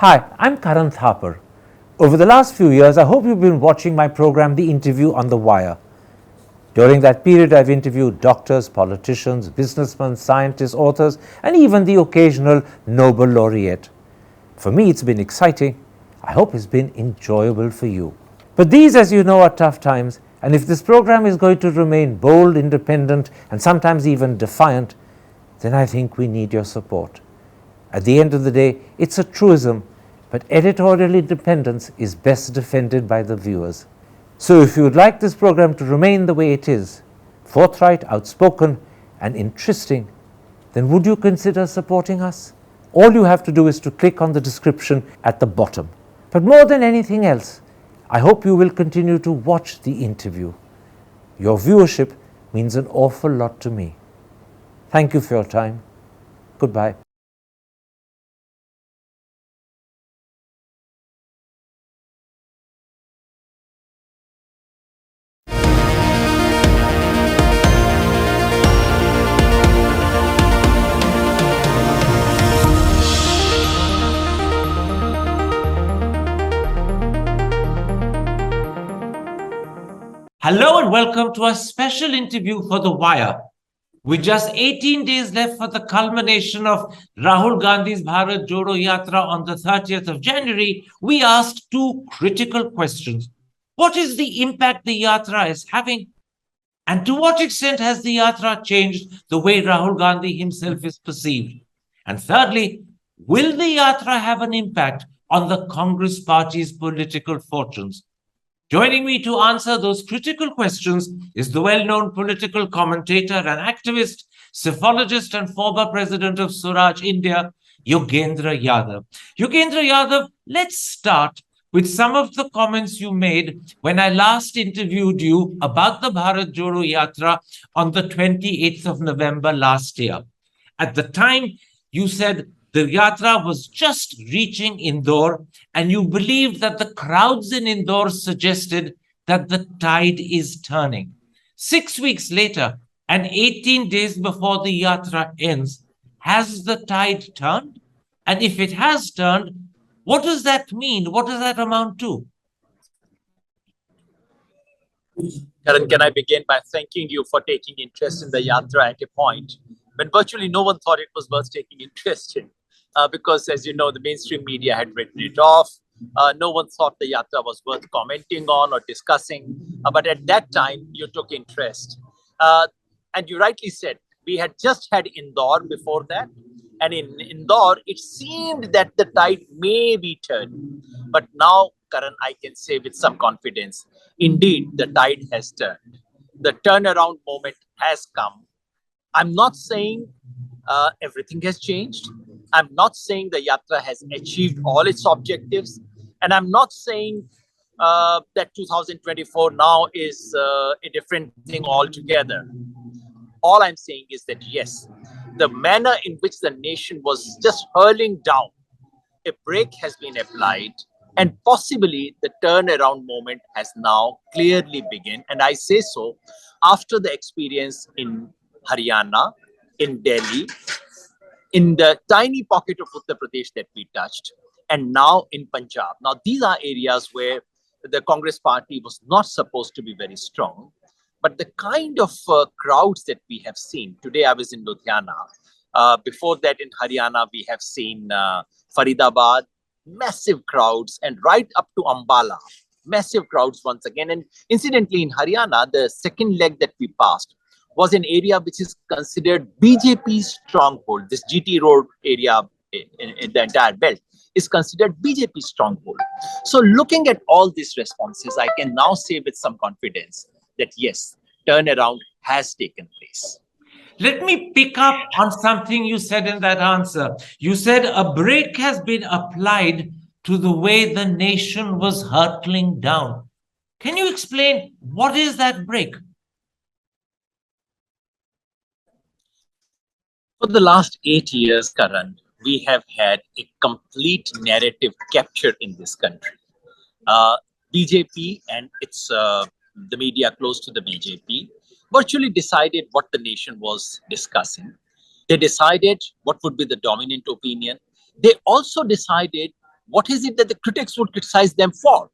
Hi, I'm Karan Thapar. Over the last few years, I hope you've been watching my program, The Interview on the Wire. During that period, I've interviewed doctors, politicians, businessmen, scientists, authors, and even the occasional Nobel laureate. For me, it's been exciting. I hope it's been enjoyable for you. But these, as you know, are tough times, and if this program is going to remain bold, independent, and sometimes even defiant, then I think we need your support. At the end of the day, it's a truism, but editorial independence is best defended by the viewers. So if you would like this program to remain the way it is, forthright, outspoken, and interesting, then would you consider supporting us? All you have to do is to click on the description at the bottom. But more than anything else, I hope you will continue to watch the interview. Your viewership means an awful lot to me. Thank you for your time. Goodbye. Hello and welcome to a special interview for The Wire. With just 18 days left for the culmination of Rahul Gandhi's Bharat Jodo Yatra on the 30th of January, we asked two critical questions. What is the impact the Yatra is having? And to what extent has the Yatra changed the way Rahul Gandhi himself is perceived? And thirdly, will the Yatra have an impact on the Congress party's political fortunes? Joining me to answer those critical questions is the well-known political commentator and activist, psephologist and former president of Swaraj India, Yogendra Yadav. Yogendra Yadav, let's start with some of the comments you made when I last interviewed you about the Bharat Jodo Yatra on the 28th of November last year. At the time, you said the Yatra was just reaching Indore, and you believed that the crowds in Indore suggested that the tide is turning. 6 weeks later, and 18 days before the Yatra ends, has the tide turned? And if it has turned, what does that mean? What does that amount to? Karan, can I begin by thanking you for taking interest in the Yatra at a point when virtually no one thought it was worth taking interest in? Because, as you know, the mainstream media had written it off. No one thought the Yatra was worth commenting on or discussing. But at that time, you took interest. And you rightly said, we had just had Indore before that. And in Indore, it seemed that the tide may be turning. But now, Karan, I can say with some confidence, indeed, the tide has turned. The turnaround moment has come. I'm not saying everything has changed. I'm not saying the Yatra has achieved all its objectives. And I'm not saying that 2024 now is a different thing altogether. All I'm saying is that, yes, the manner in which the nation was just hurling down, a brake has been applied, and possibly the turnaround moment has now clearly begun. And I say so after the experience in Haryana, in Delhi, in the tiny pocket of Uttar Pradesh that we touched, and now in Punjab. Now, these are areas where the Congress party was not supposed to be very strong. But the kind of crowds that we have seen, today I was in Ludhiana, before that in Haryana, we have seen Faridabad, massive crowds, and right up to Ambala, massive crowds once again. And incidentally, in Haryana, the second leg that we passed was an area which is considered BJP's stronghold. This GT Road area in the entire belt is considered BJP's stronghold. So looking at all these responses, I can now say with some confidence that yes, turnaround has taken place. Let me pick up on something you said in that answer. You said a brake has been applied to the way the nation was hurtling down. Can you explain what is that brake? For the last 8 years, Karan, we have had a complete narrative capture in this country. BJP and its the media close to the BJP virtually decided what the nation was discussing. They decided what would be the dominant opinion. They also decided What is it that the critics would criticize them for?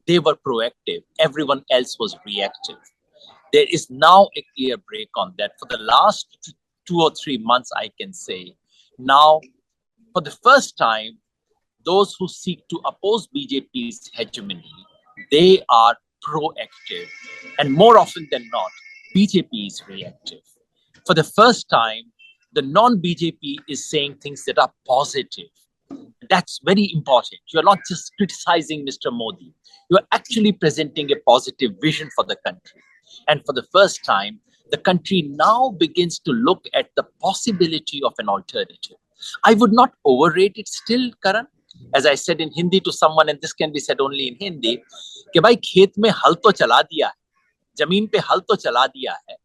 They were proactive. Everyone else was reactive. There is now a clear break on that. For the last 2 or 3 months, I can say, now, for the first time, those who seek to oppose BJP's hegemony, they are proactive. And more often than not, BJP is reactive. For the first time, the non-BJP is saying things that are positive. That's very important. You're not just criticizing Mr. Modi. You're actually presenting a positive vision for the country. And for the first time, the country now begins to look at the possibility of an alternative. I would not overrate it still, Karan. As I said in Hindi to someone, and this can be said only in Hindi, कि भाई खेत में हल तो चला दिया है, जमीन पे हल तो चला दिया है,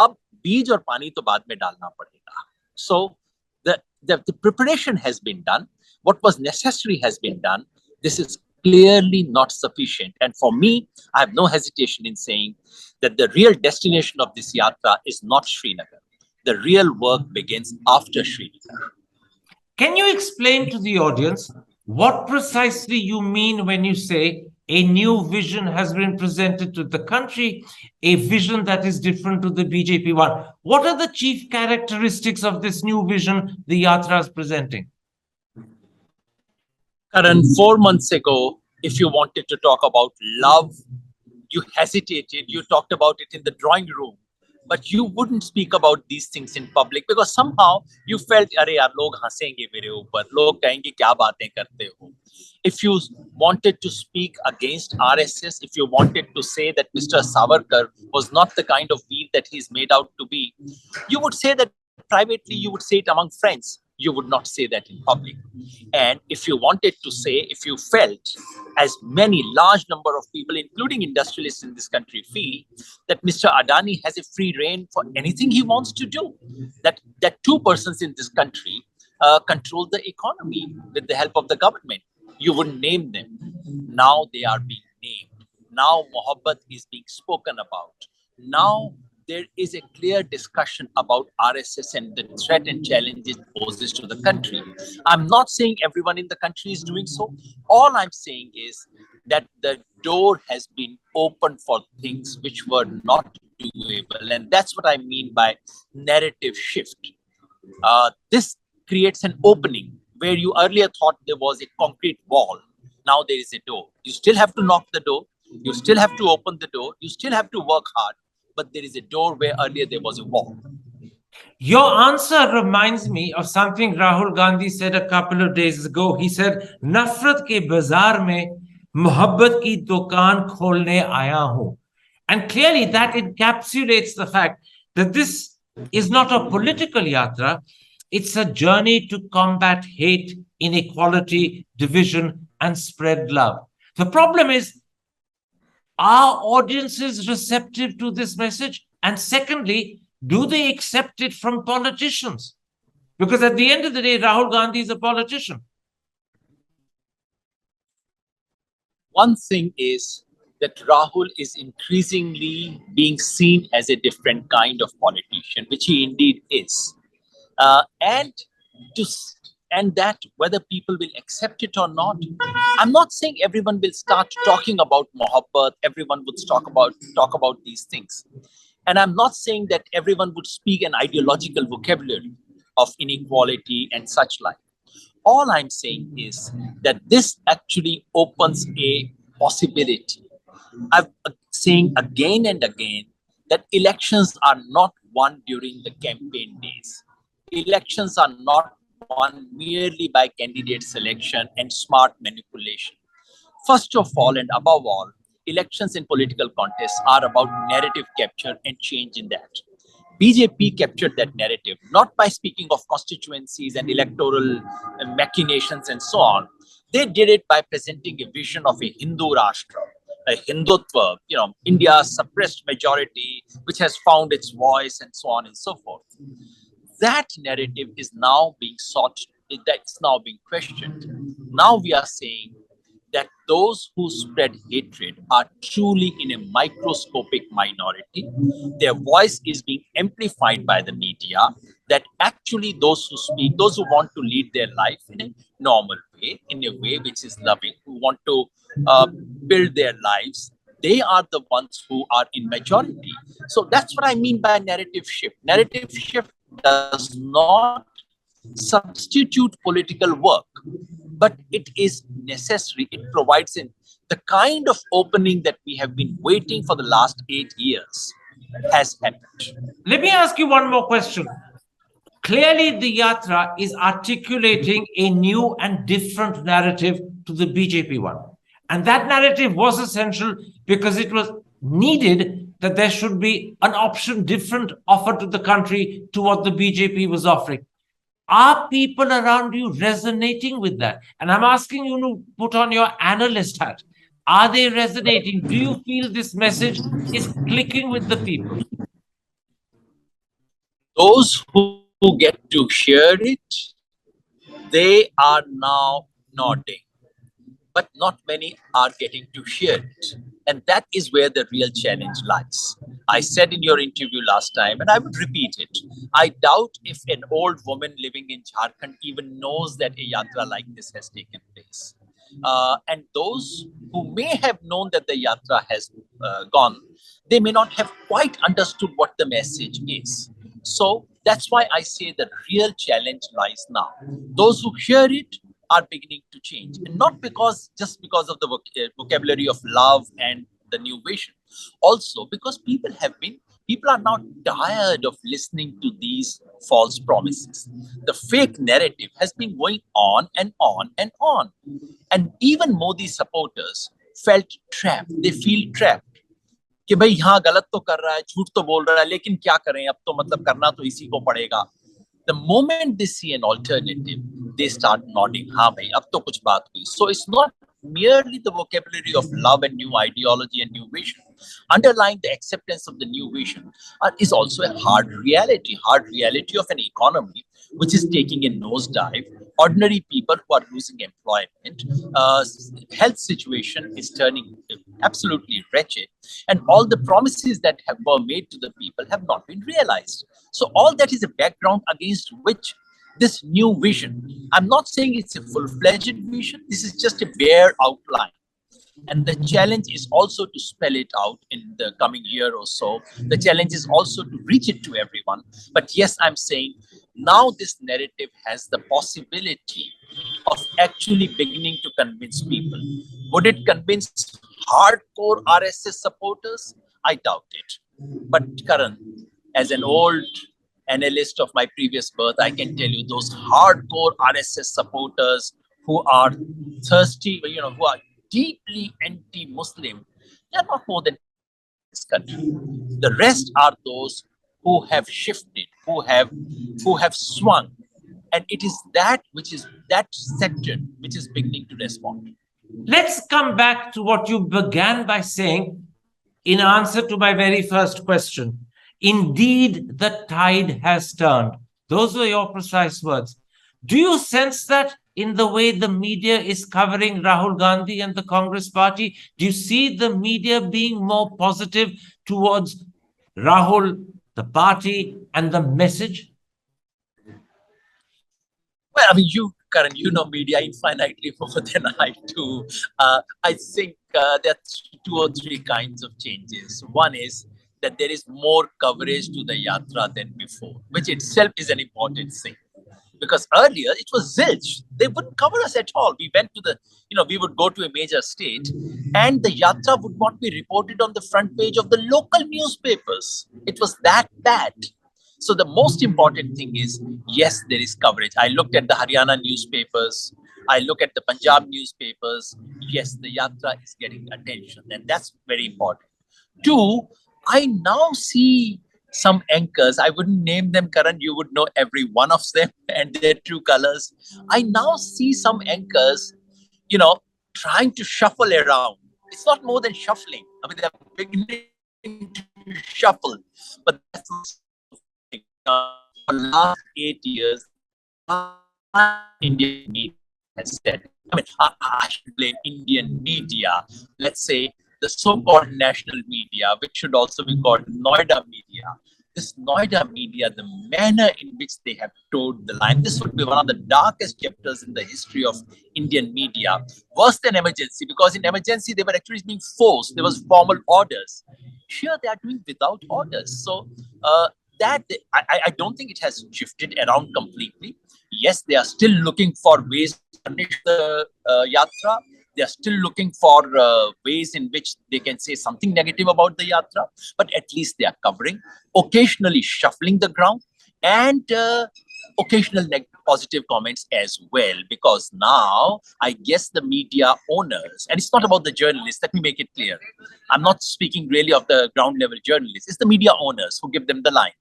अब बीज और पानी तो बाद में डालना पड़ेगा. So the preparation has been done. What was necessary has been done. This is clearly not sufficient. And for me, I have no hesitation in saying that the real destination of this yatra is not Srinagar. The real work begins after Srinagar. Can you explain to the audience what precisely you mean when you say a new vision has been presented to the country, a vision that is different to the BJP one? What are the chief characteristics of this new vision the Yatra is presenting? Karan, 4 months ago, if you wanted to talk about love, you hesitated, you talked about it in the drawing room, but you wouldn't speak about these things in public because somehow you felt, अरे यार लोग हंसेंगे मेरे ऊपर, लोग कहेंगे क्या बातें करते हो. If you wanted to speak against RSS, if you wanted to say that Mr. Savarkar was not the kind of veer that he's made out to be, you would say that privately, you would say it among friends. You would not say that in public. And if you wanted to say, if you felt, as many large number of people, including industrialists in this country, feel that Mr. Adani has a free rein for anything he wants to do, that two persons in this country control the economy with the help of the government, you wouldn't name them. Now they are being named. Now Mohabbat is being spoken about. Now there is a clear discussion about RSS and the threat and challenges it poses to the country. I'm not saying everyone in the country is doing so. All I'm saying is that the door has been opened for things which were not doable. And that's what I mean by narrative shift. This creates an opening where you earlier thought there was a concrete wall. Now there is a door. You still have to knock the door. You still have to open the door. You still have to work hard. But there is a door where earlier there was a wall. Your answer reminds me of something Rahul Gandhi said a couple of days ago. He said, "Nafrat ke bazaar mein mohabbat ki dukaan kholne aaya hu." And clearly that encapsulates the fact that this is not a political yatra. It's a journey to combat hate, inequality, division, and spread love. The problem is, are audiences receptive to this message? And secondly, do they accept it from politicians? Because at the end of the day, Rahul Gandhi is a politician. One thing is that Rahul is increasingly being seen as a different kind of politician, which he indeed is. And that whether people will accept it or not, I'm not saying everyone will start talking about Mohabbat, everyone would talk about these things. And I'm not saying that everyone would speak an ideological vocabulary of inequality and such like. All I'm saying is that this actually opens a possibility. I'm saying again and again that elections are not won during the campaign days. Elections are not won merely by candidate selection and smart manipulation. First of all and above all, elections and political contests are about narrative capture and change in that. BJP captured that narrative not by speaking of constituencies and electoral machinations and so on. They did it by presenting a vision of a Hindu Rashtra, a Hindutva, India's suppressed majority, which has found its voice and so on and so forth. That narrative is now being sought, that's now being questioned. Now we are saying that those who spread hatred are truly in a microscopic minority. Their voice is being amplified by the media. that actually those who speak, those who want to lead their life in a normal way, in a way which is loving, who want to build their lives, they are the ones who are in majority. So that's what I mean by narrative shift. Narrative shift does not substitute political work, but it is necessary. It provides the kind of opening that we have been waiting for the last 8 years has happened. Let me ask you one more question. Clearly, the Yatra is articulating a new and different narrative to the BJP one. And that narrative was essential because it was needed that there should be an option different offered to the country to what the BJP was offering. Are people around you resonating with that? And I'm asking you to put on your analyst hat. Are they resonating? Do you feel this message is clicking with the people? Those who get to hear it, they are now nodding. But not many are getting to hear it. And that is where the real challenge lies. I said in your interview last time, and I would repeat it, I doubt if an old woman living in Jharkhand even knows that a yatra like this has taken place. And those who may have known that the yatra has gone, they may not have quite understood what the message is. So that's why I say the real challenge lies now. Those who hear it are beginning to change, and not just because of the vocabulary of love and the new vision, also because people are now tired of listening to these false promises. The fake narrative has been going on and on and on, and even Modi supporters felt trapped. They feel trapped कि भाई यहाँ गलत तो कर रहा है, झूठ तो बोल रहा है, लेकिन क्या करें, अब तो मतलब करना तो इसी को पड़ेगा. The moment they see an alternative, they start nodding. हाँ भाई, अब तो कुछ बात हुई. So it's not merely the vocabulary of love and new ideology and new vision. Underlying the acceptance of the new vision is also a hard reality of an economy which is taking a nosedive. Ordinary people who are losing employment, health situation is turning absolutely wretched, and all the promises that were made to the people have not been realized. So all that is a background against which this new vision, I'm not saying it's a full-fledged vision, this is just a bare outline. And the challenge is also to spell it out in the coming year or so. The challenge is also to reach it to everyone. But yes, I'm saying now this narrative has the possibility of actually beginning to convince people. Would it convince hardcore RSS supporters? I doubt it. But Karan, as an old analyst of my previous birth, I can tell you those hardcore RSS supporters who are thirsty, who are deeply anti-Muslim, they are not more than this country. The rest are those who have shifted, who have swung, and it is that section which is beginning to respond. Let's come back to what you began by saying in answer to my very first question. Indeed, the tide has turned. Those were your precise words. Do you sense that in the way the media is covering Rahul Gandhi and the Congress party? Do you see the media being more positive towards Rahul, the party, and the message? Well, I mean, Karan, you know media infinitely more than I do. I think there are 2 or 3 kinds of changes. One is that there is more coverage to the yatra than before, which itself is an important thing. Because earlier it was zilch. They wouldn't cover us at all. We went to we would go to a major state and the yatra would not be reported on the front page of the local newspapers. It was that bad. So the most important thing is, yes, there is coverage. I looked at the Haryana newspapers. I look at the Punjab newspapers. Yes, the yatra is getting attention, and that's very important. 2, I now see some anchors. I wouldn't name them, Karan. You would know every one of them and their true colors. I now see some anchors, trying to shuffle around. It's not more than shuffling. I mean, they're beginning to shuffle. But that's for the last 8 years, Indian media has said, I should blame Indian media, let's say the so-called national media, which should also be called Noida media. this Noida media, the manner in which they have toed the line, this would be one of the darkest chapters in the history of Indian media, worse than emergency, because in emergency, they were actually being forced. There was formal orders. Here, they are doing without orders. So I don't think it has shifted around completely. Yes, they are still looking for ways to punish the Yatra. They are still looking for ways in which they can say something negative about the Yatra, but at least they are covering, occasionally shuffling the ground, and occasional positive comments as well. Because now, I guess the media owners, and it's not about the journalists, let me make it clear. I'm not speaking really of the ground level journalists, it's the media owners who give them the line.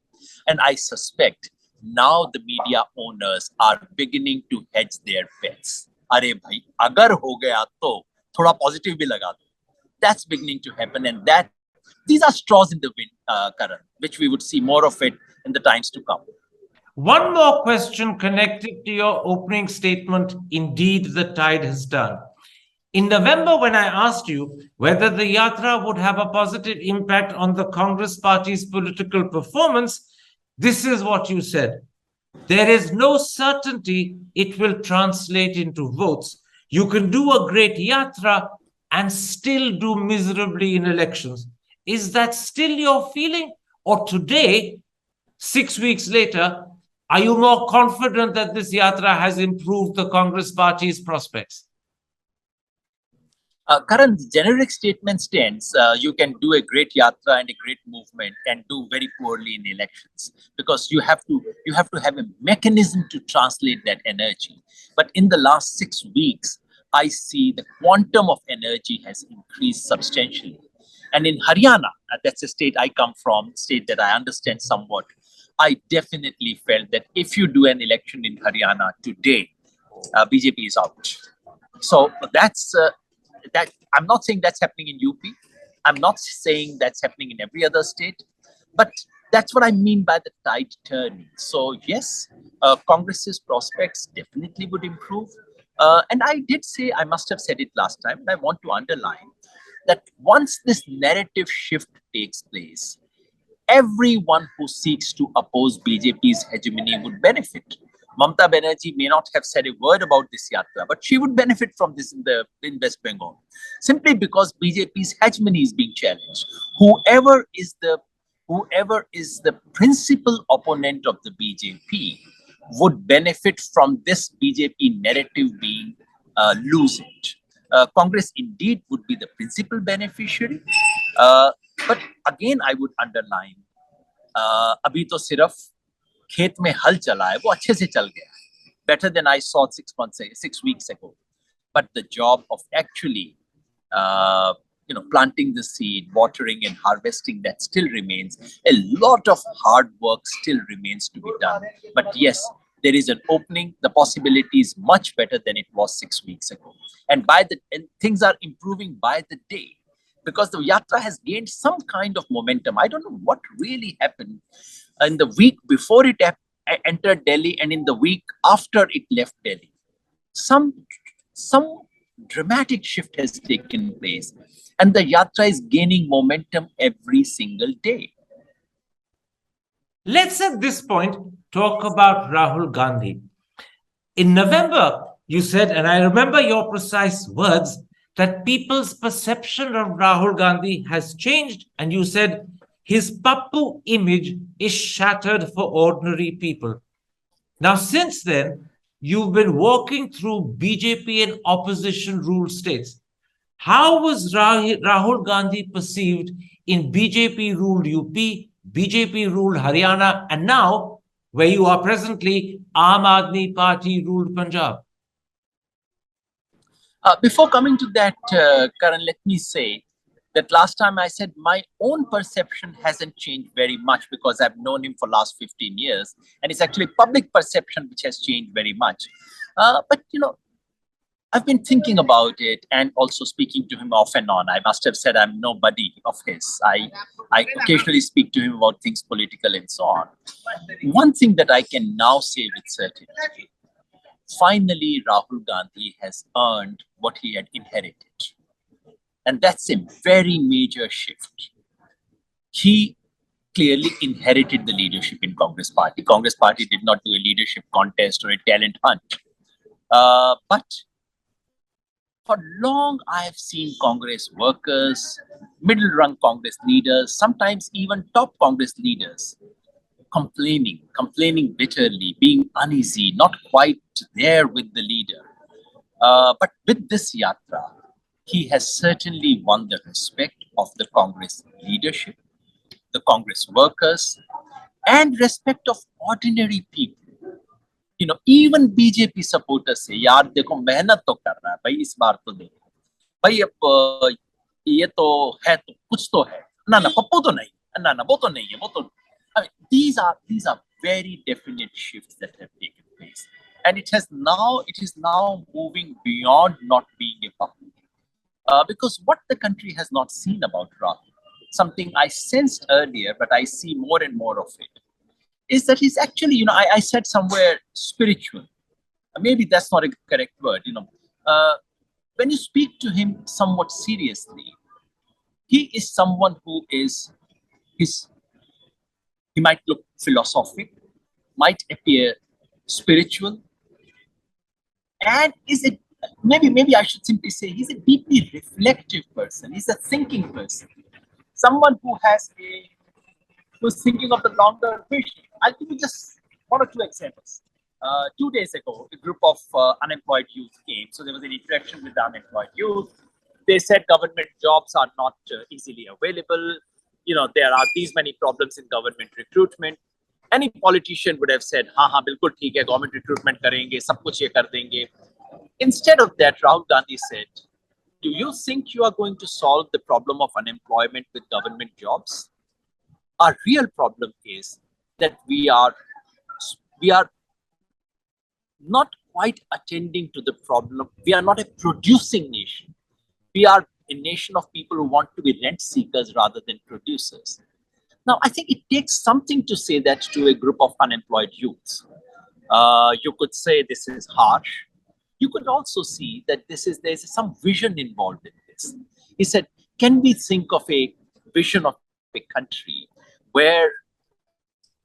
And I suspect now the media owners are beginning to hedge their bets. अरे भाई अगर हो गया तो थोड़ा positive भी लगा दो. That's beginning to happen, and that these are straws in the wind, Karan, which we would see more of it in the times to come. One more question connected to your opening statement. Indeed, the tide has turned. In November, when I asked you whether the Yatra would have a positive impact on the Congress party's political performance, this is what you said. There is no certainty it will translate into votes. You can do a great Yatra and still do miserably in elections. Is that still your feeling? Or today, 6 weeks later, are you more confident that this Yatra has improved the Congress party's prospects? Karan, the generic statement stands. You can do a great yatra and a great movement and do very poorly in elections, because you have to have a mechanism to translate that energy. But in the last 6 weeks, I see the quantum of energy has increased substantially. And in Haryana, that's a state I come from, state that I understand somewhat, I definitely felt that if you do an election in Haryana today, BJP is out. So that's that. I'm not saying that's happening in UP. I'm not saying that's happening in every other state, but that's what I mean by the tide turning. So yes, Congress's prospects definitely would improve. And I did say, I must have said it last time, but I want to underline that once this narrative shift takes place, everyone who seeks to oppose BJP's hegemony would benefit. Mamata Banerjee may not have said a word about this yatra, but she would benefit from this in West Bengal, simply because BJP's hegemony is being challenged. Whoever is the principal opponent of the BJP would benefit from this BJP narrative being loosened. Congress indeed would be the principal beneficiary, but again I would underline, अभी तो सिर्फ खेत में हल चला है, वो अच्छे से चल गया है, better than I saw 6 weeks ago. But the job of actually planting the seed, watering and harvesting, that still remains. A lot of hard work still remains to be done. But yes, there is an opening. The possibility is much better than it was 6 weeks ago. And things are improving by the day, because the Yatra has gained some kind of momentum. I don't know what really happened in the week before it entered Delhi and in the week after it left Delhi. Some dramatic shift has taken place, and the Yatra is gaining momentum every single day. Let's at this point talk about Rahul Gandhi. In November, you said, and I remember your precise words, that people's perception of Rahul Gandhi has changed, and you said his Pappu image is shattered for ordinary people. Now, since then, you've been walking through BJP and opposition-ruled states. How was Rahul Gandhi perceived in BJP-ruled UP, BJP-ruled Haryana, and now, where you are presently, Aam Aadmi Party-ruled Punjab? Before coming to that, Karan, let me say that last time I said my own perception hasn't changed very much, because I've known him for last 15 years, and it's actually public perception which has changed very much. But I've been thinking about it and also speaking to him off and on. I must have said I'm no buddy of his. I occasionally speak to him about things political and so on. One thing that I can now say with certainty: finally, Rahul Gandhi has earned what he had inherited. And that's a very major shift. He clearly inherited the leadership in Congress Party. Congress Party did not do a leadership contest or a talent hunt. But for long, I have seen Congress workers, middle-rung Congress leaders, sometimes even top Congress leaders complaining bitterly, being uneasy, not quite there with the leader. But with this Yatra, he has certainly won the respect of the Congress leadership, the Congress workers, and respect of ordinary people. Even BJP supporters say, यार देखो मेहनत तो कर रहा है भाई, इस बार तो देखो भाई, अब ये तो है, तो कुछ तो है ना, पप्पू तो नहीं, ना वो तो नहीं है, वो तो I mean, these are very definite shifts that have taken place, and it is now moving beyond not being a puppet, because what the country has not seen about Rahul, something I sensed earlier, but I see more and more of it, is that he's actually, I said somewhere spiritual. Maybe that's not a correct word. When you speak to him somewhat seriously, he is someone who he might look philosophic, might appear spiritual, and maybe I should simply say he's a deeply reflective person. He's a thinking person, someone who's thinking of the longer vision. I'll give you just one or two examples. 2 days ago, a group of unemployed youth came. So there was an interaction with the unemployed youth. They said government jobs are not easily available. There are these many problems in government recruitment. Any politician would have said, हाँ बिल्कुल ठीक है, government recruitment करेंगे, सब कुछ ये कर देंगे. Instead of that, Rahul Gandhi said, do you think you are going to solve the problem of unemployment with government jobs? Our real problem is that we are not quite attending to the problem. We are not a producing nation. We are a nation of people who want to be rent seekers rather than producers. Now, I think it takes something to say that to a group of unemployed youths. You could say this is harsh. You could also see that there's some vision involved in this. He said, can we think of a vision of a country where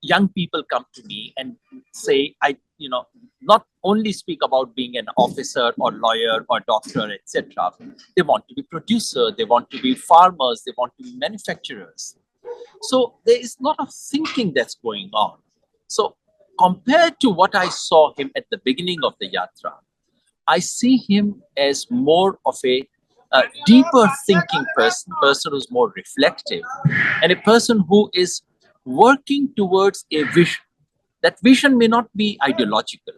young people come to me and say, not only speak about being an officer or lawyer or doctor, etc. They want to be producer, they want to be farmers, they want to be manufacturers. So there is a lot of thinking that's going on. So compared to what I saw him at the beginning of the Yatra, I see him as more of a deeper thinking person who's more reflective, and a person who is working towards a vision. That vision may not be ideological.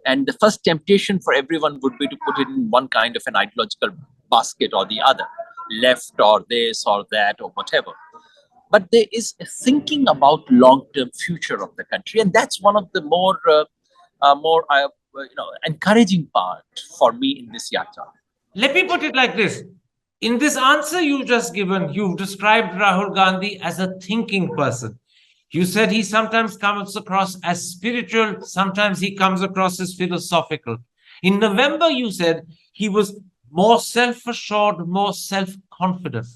And the first temptation for everyone would be to put it in one kind of an ideological basket or the other, left or this or that or whatever. But there is a thinking about long-term future of the country, and that's one of the more encouraging part for me in this yatra. Let me put it like this. In this answer you've just given, you've described Rahul Gandhi as a thinking person. You said he sometimes comes across as spiritual, sometimes he comes across as philosophical. In November, you said he was more self-assured, more self-confident.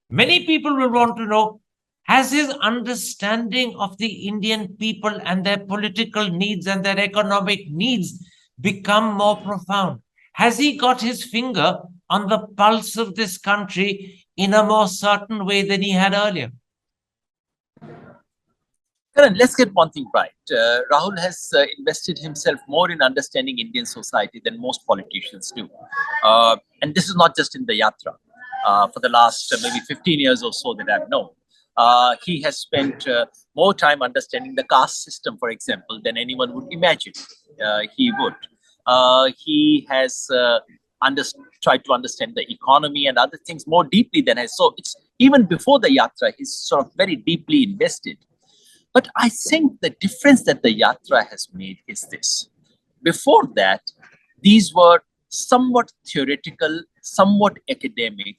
Many people will want to know, has his understanding of the Indian people and their political needs and their economic needs become more profound? Has he got his finger on the pulse of this country in a more certain way than he had earlier? Karan, let's get one thing right. Rahul has invested himself more in understanding Indian society than most politicians do. And this is not just in the Yatra. For the last maybe 15 years or so that I've known, he has spent more time understanding the caste system, for example, than anyone would imagine he would. He has tried to understand the economy and other things more deeply than I. So it's even before the Yatra, he's sort of very deeply invested. But I think the difference that the Yatra has made is this. Before that, these were somewhat theoretical, somewhat academic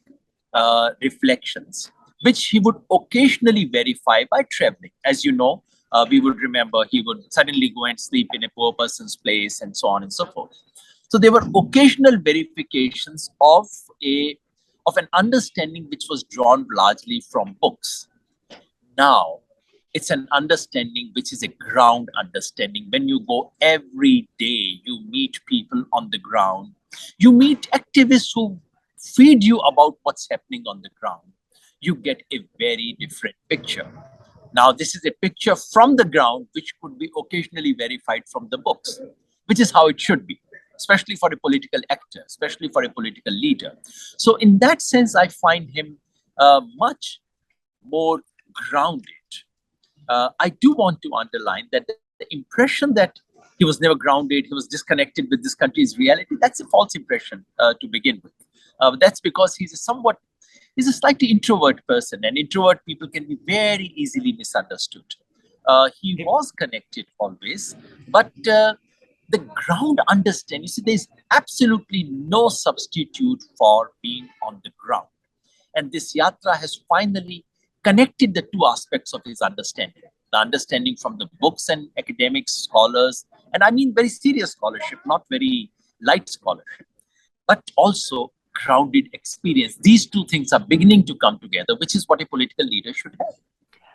reflections, which he would occasionally verify by traveling. As you know, we would remember he would suddenly go and sleep in a poor person's place and so on and so forth. So there were occasional verifications of an understanding which was drawn largely from books. Now, It's an understanding which is a ground understanding. When you go every day, you meet people on the ground. You meet activists who feed you about what's happening on the ground. You get a very different picture. Now, this is a picture from the ground, which could be occasionally verified from the books, which is how it should be, especially for a political actor, especially for a political leader. So in that sense, I find him much more grounded. I do want to underline that the impression that he was never grounded, he was disconnected with this country's reality, that's a false impression to begin with. That's because he's a slightly introvert person, and introvert people can be very easily misunderstood. He was connected always, but the ground understanding, you see, there's absolutely no substitute for being on the ground. And this yatra has finally connected the two aspects of his understanding. The understanding from the books and academic scholars, and I mean very serious scholarship, not very light scholarship, but also grounded experience. These two things are beginning to come together, which is what a political leader should have.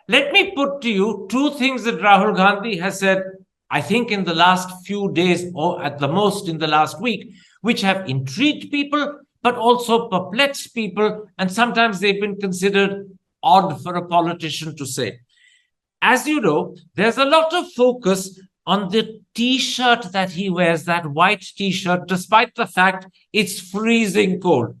Let me put to you two things that Rahul Gandhi has said, I think, in the last few days, or at the most in the last week, which have intrigued people, but also perplexed people, and sometimes they've been considered odd for a politician to say. As you know, there's a lot of focus on the t-shirt that he wears, that white t-shirt, despite the fact it's freezing cold.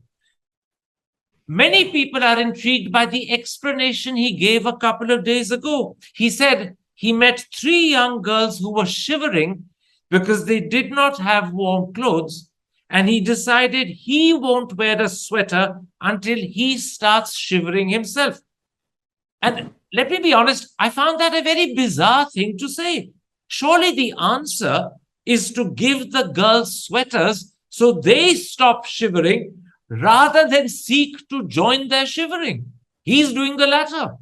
Many people are intrigued by the explanation he gave a couple of days ago. He said he met 3 young girls who were shivering because they did not have warm clothes, and he decided he won't wear a sweater until he starts shivering himself. And let me be honest, I found that a very bizarre thing to say. Surely the answer is to give the girls sweaters so they stop shivering rather than seek to join their shivering. He's doing the latter.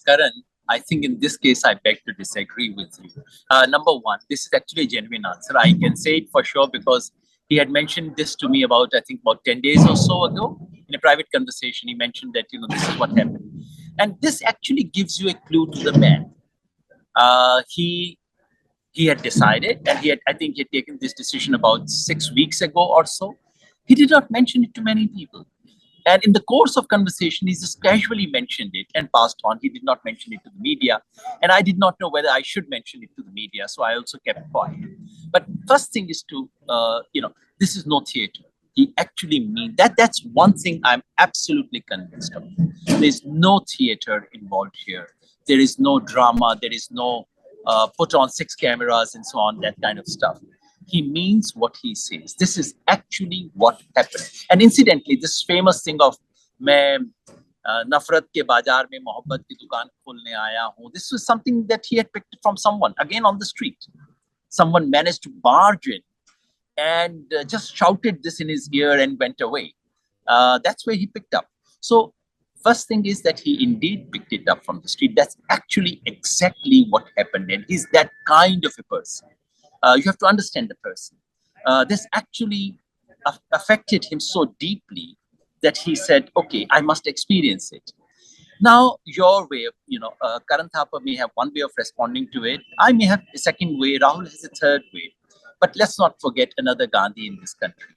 Karan, I think in this case, I beg to disagree with you. Number one, this is actually a genuine answer. I can say it for sure because he had mentioned this to me about 10 days or so ago in a private conversation. He mentioned that, this is what happened. And this actually gives you a clue to the man. He had decided, and I think he had taken this decision about 6 weeks ago or so. He did not mention it to many people. And in the course of conversation, he just casually mentioned it and passed on. He did not mention it to the media. And I did not know whether I should mention it to the media. So I also kept quiet. But first thing is to, this is no theater. He actually means that. That's one thing I'm absolutely convinced of. There's no theater involved here. There is no drama. There is no put on 6 cameras and so on, that kind of stuff. He means what he says. This is actually what happened. And incidentally, this famous thing of "Main nafrat ke bazaar mein mohabbat ki dukaan khulne aaya hu," this was something that he had picked from someone, again on the street. Someone managed to barge in and just shouted this in his ear and went away. That's where he picked up. So first thing is that he indeed picked it up from the street. That's actually exactly what happened. And he's that kind of a person. You have to understand the person. This actually affected him so deeply that he said, okay, I must experience it. Now, your way of, Karan Thapa may have one way of responding to it. I may have a second way. Rahul has a third way. But let's not forget another Gandhi in this country.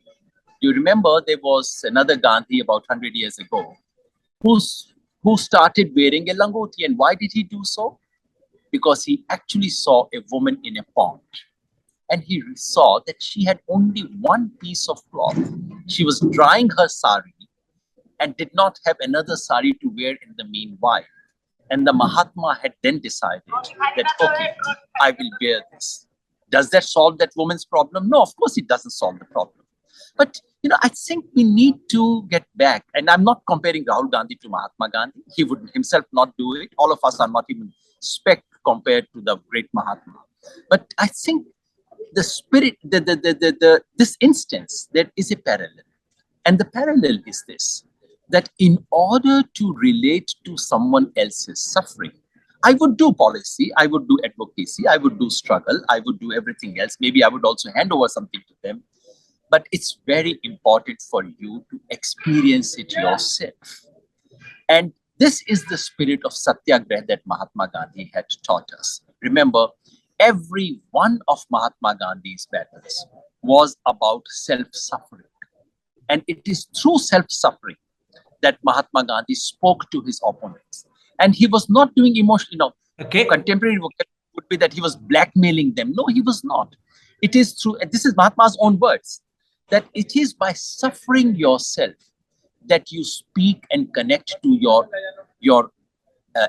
You remember there was another Gandhi about 100 years ago who started wearing a langoti. And why did he do so? Because he actually saw a woman in a pond. And he saw that she had only one piece of cloth. She was drying her sari and did not have another sari to wear in the meanwhile. And the Mahatma had then decided that, okay, I will wear this. Does that solve that woman's problem? No, of course it doesn't solve the problem. But, I think we need to get back. And I'm not comparing Rahul Gandhi to Mahatma Gandhi. He would himself not do it. All of us are not even speck compared to the great Mahatma. But I think the spirit, this instance, there is a parallel. And the parallel is this, that in order to relate to someone else's suffering, I would do policy, I would do advocacy, I would do struggle, I would do everything else. Maybe I would also hand over something to them. But it's very important for you to experience it yourself. And This is the spirit of Satyagraha that Mahatma Gandhi had taught us. Remember, every one of Mahatma Gandhi's battles was about self-suffering. And it is through self-suffering that Mahatma Gandhi spoke to his opponents. And he was not doing emotional, Okay. contemporary vocabulary would be that he was blackmailing them. No, he was not. It is through, and this is Mahatma's own words, that it is by suffering yourself that you speak and connect to your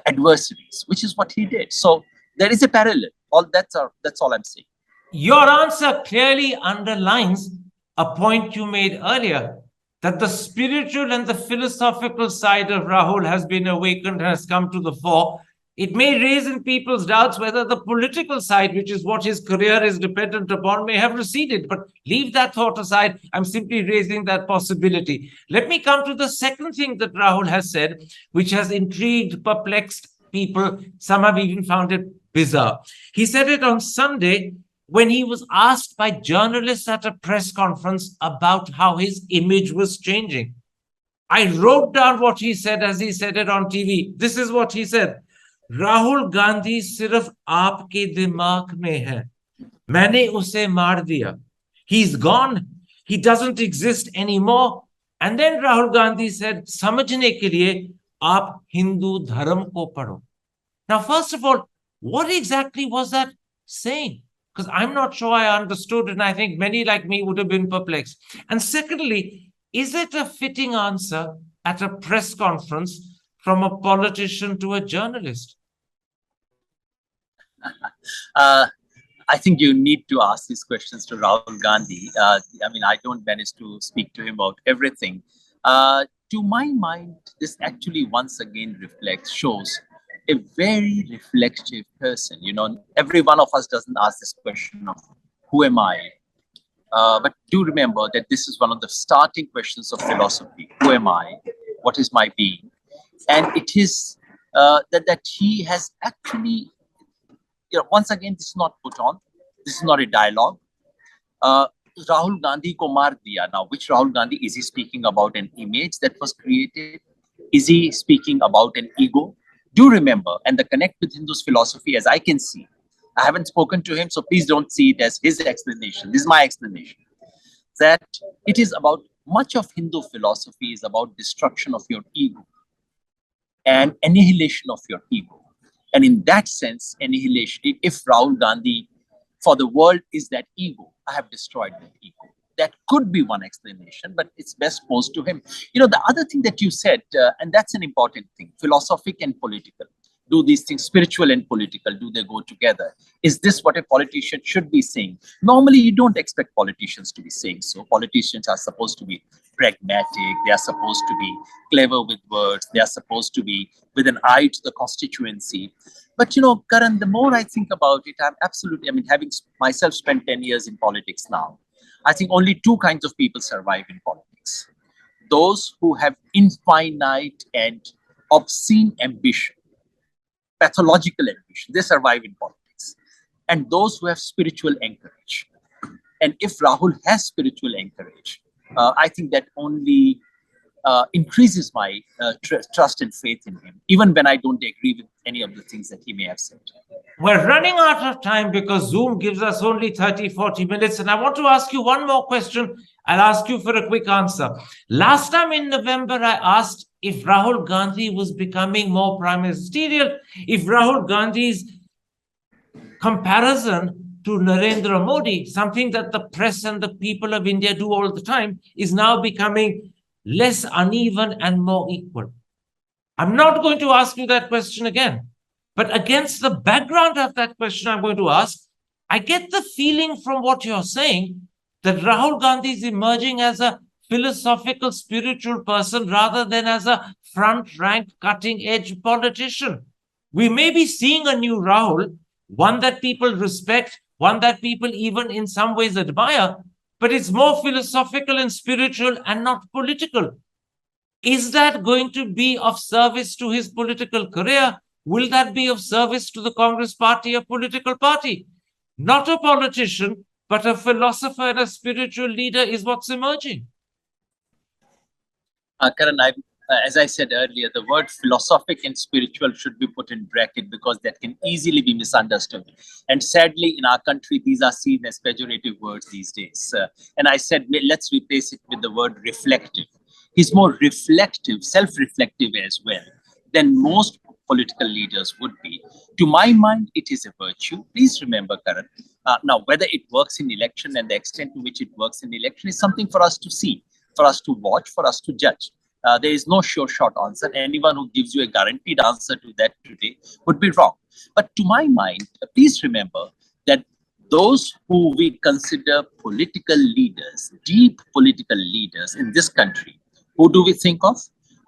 adversaries, which is what he did. So there is a parallel. That's all I'm saying. Your answer clearly underlines a point you made earlier, that the spiritual and the philosophical side of Rahul has been awakened and has come to the fore. It may raise in people's doubts whether the political side, which is what his career is dependent upon, may have receded. But leave that thought aside. I'm simply raising that possibility. Let me come to the second thing that Rahul has said, which has intrigued, perplexed people. Some have even found it bizarre. He said it on Sunday when he was asked by journalists at a press conference about how his image was changing. I wrote down what he said as he said it on TV. This is what he said. Rahul Gandhi सिर्फ आपके दिमाग में है, मैंने उसे मार दिया. He's gone. He doesn't exist anymore. And then Rahul Gandhi said, समझने के लिए आप हिंदू धर्म को पढ़ो. Now, first of all, what exactly was that saying? Because I'm not sure I understood, and I think many like me would have been perplexed. And secondly, is it a fitting answer at a press conference from a politician to a journalist? I think you need to ask these questions to Rahul Gandhi. I mean, I don't manage to speak to him about everything. To my mind, this actually once again shows a very reflective person. You know, every one of us doesn't ask this question of who am I? But do remember that this is one of the starting questions of philosophy. Who am I? What is my being? And it is that he has actually, once again, this is not put on. This is not a dialogue. Rahul Gandhi ko maar diya. Now, which Rahul Gandhi? Is he speaking about an image that was created? Is he speaking about an ego? Do remember, and the connect with Hindu's philosophy, as I can see, I haven't spoken to him, so please don't see it as his explanation. This is my explanation. That it is about, much of Hindu philosophy is about destruction of your ego and annihilation of your ego. And in that sense, annihilation, if Rahul Gandhi for the world is that ego, I have destroyed that ego. That could be one explanation, but it's best posed to him. You know, the other thing that you said, and that's an important thing, philosophic and political. Do these things, spiritual and political, do they go together? Is this what a politician should be saying? Normally, you don't expect politicians to be saying so. Politicians are supposed to be pragmatic. They are supposed to be clever with words. They are supposed to be with an eye to the constituency. But, you know, Karan, the more I think about it, having myself spent 10 years in politics now, I think only two kinds of people survive in politics. Those who have infinite and obscene ambition, pathological ambition, they survive in politics. And those who have spiritual anchorage. And if Rahul has spiritual anchorage, I think that only increases my trust and faith in him, even when I don't agree with any of the things that he may have said. We're running out of time because Zoom gives us only 30, 40 minutes. And I want to ask you one more question. I'll ask you for a quick answer. Last time in November, I asked if Rahul Gandhi was becoming more prime ministerial, if Rahul Gandhi's comparison to Narendra Modi, something that the press and the people of India do all the time, is now becoming less uneven and more equal. I'm not going to ask you that question again. But against the background of that question I'm going to ask, I get the feeling from what you're saying that Rahul Gandhi is emerging as a philosophical, spiritual person rather than as a front-rank, cutting-edge politician. We may be seeing a new Rahul, one that people respect, one that people even in some ways admire, but it's more philosophical and spiritual and not political. Is that going to be of service to his political career? Will that be of service to the Congress party, a political party? Not a politician, but a philosopher and a spiritual leader is what's emerging. Karan, as I said earlier, the word philosophic and spiritual should be put in bracket because that can easily be misunderstood. And sadly, in our country, these are seen as pejorative words these days. And I said, let's replace it with the word reflective. He's more reflective, self-reflective as well than most political leaders would be. To my mind, it is a virtue. Please remember, Karan. Now, whether it works in election and the extent to which it works in election is something for us to see, for us to watch, for us to judge. There is no sure shot answer. Anyone who gives you a guaranteed answer to that today would be wrong. But to my mind, please remember that those who we consider political leaders, deep political leaders in this country, who do we think of?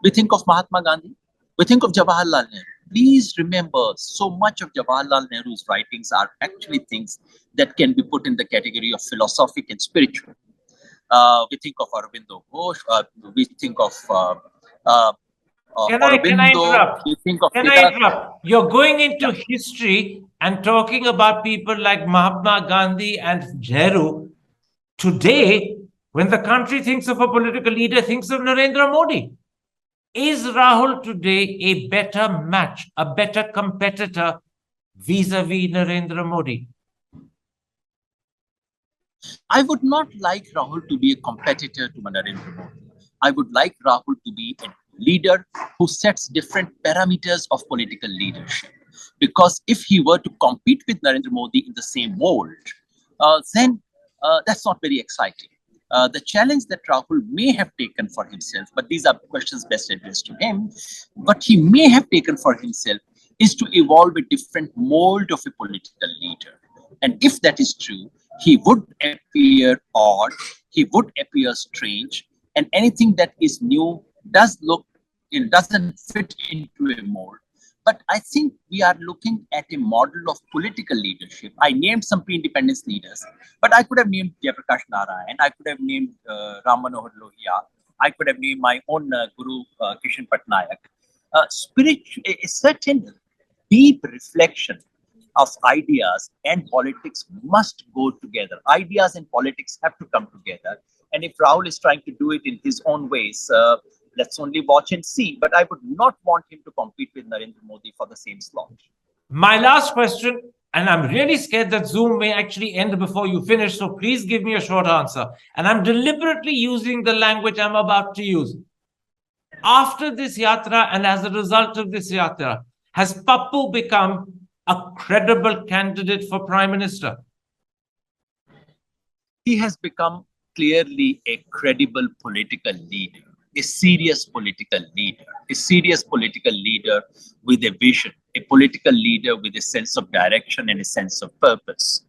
We think of Mahatma Gandhi. We think of Jawaharlal Nehru. Please remember, so much of Jawaharlal Nehru's writings are actually things that can be put in the category of philosophic and spiritual. We think of Aurobindo Ghosh. We think of Can I Aurobindo. interrupt? We think of Can I interrupt? You're going into history and talking about people like Mahatma Gandhi and Nehru. Today, when the country thinks of a political leader, thinks of Narendra Modi. Is Rahul today a better match, a better competitor vis-a-vis Narendra Modi? I would not like Rahul to be a competitor to Narendra Modi. I would like Rahul to be a leader who sets different parameters of political leadership. Because if he were to compete with Narendra Modi in the same mold, then that's not very exciting. The challenge that Rahul may have taken for himself, but these are questions best addressed to him, what he may have taken for himself is to evolve a different mold of a political leader. And if that is true, he would appear odd, he would appear strange, and anything that is new doesn't fit into a mold. But I think we are looking at a model of political leadership. I named some pre-independence leaders, but I could have named Jayaprakash Narayan, I could have named Ram Manohar Lohia, I could have named my own Guru Kishan Patnaik. A certain deep reflection of ideas and politics must go together. Ideas and politics have to come together. And if Rahul is trying to do it in his own ways, let's only watch and see. But I would not want him to compete with Narendra Modi for the same slot. My last question, and I'm really scared that Zoom may actually end before you finish, so please give me a short answer. And I'm deliberately using the language I'm about to use. After this Yatra and as a result of this Yatra, has Pappu become a credible candidate for Prime Minister? He has become clearly a credible political leader, a serious political leader, with a vision, a political leader with a sense of direction and a sense of purpose.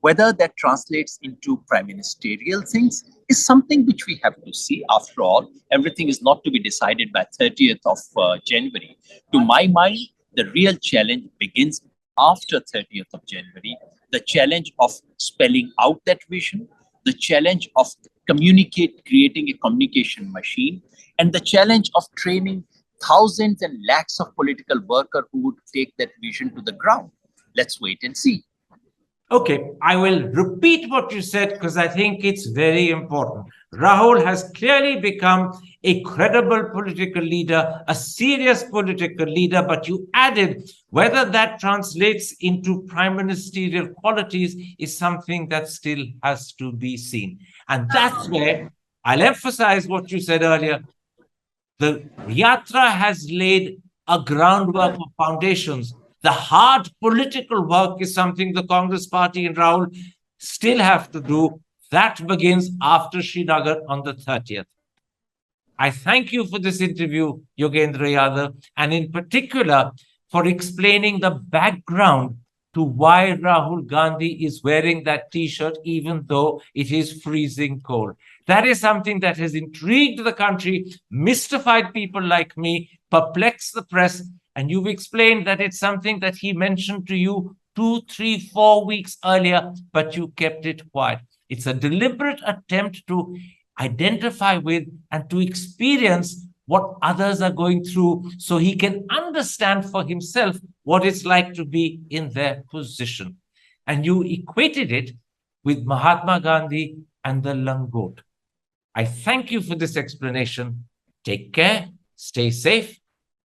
Whether that translates into prime ministerial things is something which we have to see. After all, everything is not to be decided by 30th of January. To my mind, the real challenge begins after 30th of January. The challenge of spelling out that vision, the challenge of creating a communication machine, and the challenge of training thousands and lakhs of political workers who would take that vision to the ground. Let's wait and see. Okay, I will repeat what you said because I think it's very important. Rahul has clearly become a credible political leader, a serious political leader, but you added whether that translates into prime ministerial qualities is something that still has to be seen. And that's where I'll emphasize what you said earlier. The Yatra has laid a groundwork of foundations. The hard political work is something the Congress party and Rahul still have to do. That begins after Srinagar on the 30th. I thank you for this interview, Yogendra Yadav, and in particular for explaining the background to why Rahul Gandhi is wearing that T-shirt, even though it is freezing cold. That is something that has intrigued the country, mystified people like me, perplexed the press, and you've explained that it's something that he mentioned to you 2, 3, 4 weeks earlier, but you kept it quiet. It's a deliberate attempt to identify with and to experience what others are going through so he can understand for himself what it's like to be in their position. And you equated it with Mahatma Gandhi and the langot. I thank you for this explanation. Take care, stay safe,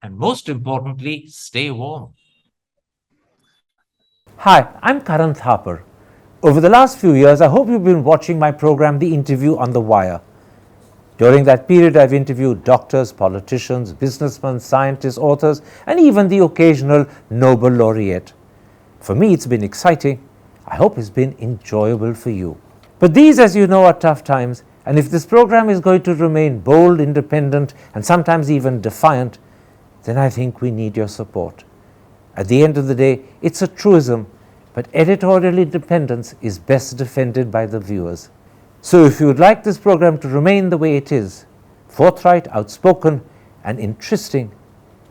and most importantly, stay warm. Hi, I'm Karan Thapar. Over the last few years, I hope you've been watching my program, The Interview on the Wire. During that period, I've interviewed doctors, politicians, businessmen, scientists, authors, and even the occasional Nobel laureate. For me, it's been exciting. I hope it's been enjoyable for you. But these, as you know, are tough times, and if this program is going to remain bold, independent, and sometimes even defiant, then I think we need your support. At the end of the day, it's a truism, but editorial independence is best defended by the viewers. So if you would like this program to remain the way it is, forthright, outspoken, and interesting,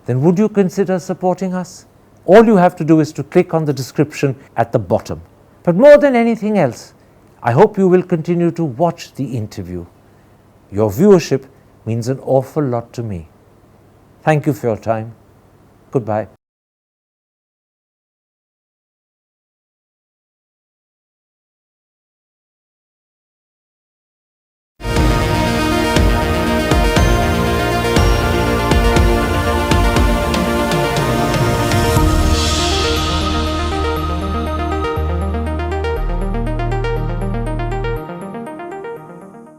then would you consider supporting us? All you have to do is to click on the description at the bottom. But more than anything else, I hope you will continue to watch the interview. Your viewership means an awful lot to me. Thank you for your time. Goodbye.